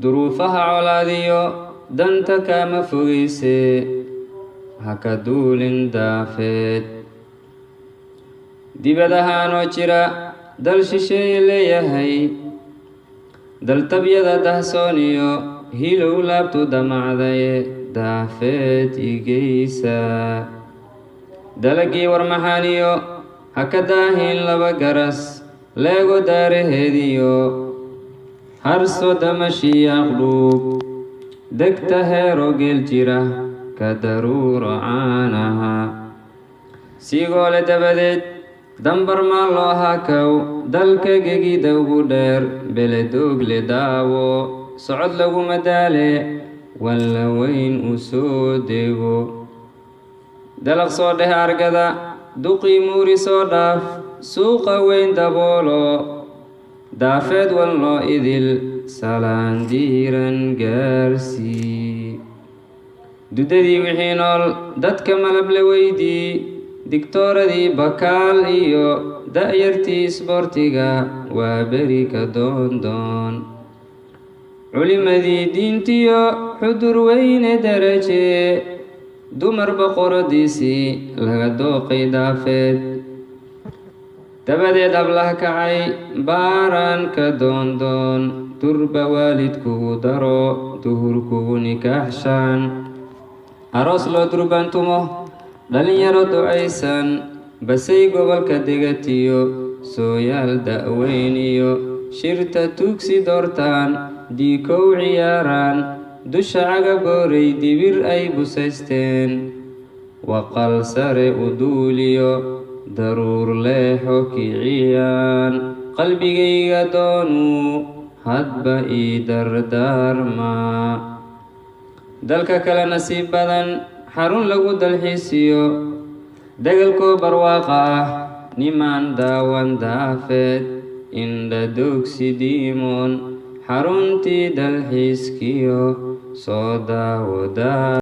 duruufaha colaadiyo danta kama fogeyse haka duulin daafeed dibadahaanoo jira dal shisheeye leeyahay daltabyada dahsooniyo hilow laabtu damacdaye daafeed igeysa dalagii warmaxaaniyo haka daahin laba garas leego daaraheediyo harso damashiyaaq dhuub degta heero geel jira ka daruuro caanaha siigoole dabadeed dambar maa loo hakaw dalka gegida ugu dheer beledoogle daawo socod laguma daale walla weyn u soo dego dalaq soo dheh argada duqii muuri soo dhaaf suuqa weyn daboolo daafeed wan loo idil salaan diiran gaarsii dudadii wixii nool dadka malab la weydii digtooradii bakaal iyo da'yartii isboortiga waa beri ka doondoon culimadii diintiyo xudur weyne daraje dumar boqoradiisii laga dooqay daafeed dabadeed ablah kacay baaraan ka doondoon durba waalidkugu daro duhurkugu nikaaxshaan aroos loo durbantumo dhalinyaro ducaysan basay gobolka degatiyo sooyaal da'weyn iyo shirta tuugsi doortaan diikow ciyaaraan dusha cagabooray dibir ay busaysteen waqal sare u duuliyo daruur leexo kiciyaan qalbigayga doonuu hadba ii dardaarmaa dalka kale nasiib badan xarun lagu dalxiisiyo degalkoo barwaaqa ah nimaan daawan daafeed indha dogsi diimoon xaruntii dalxiiskiyo soo daawo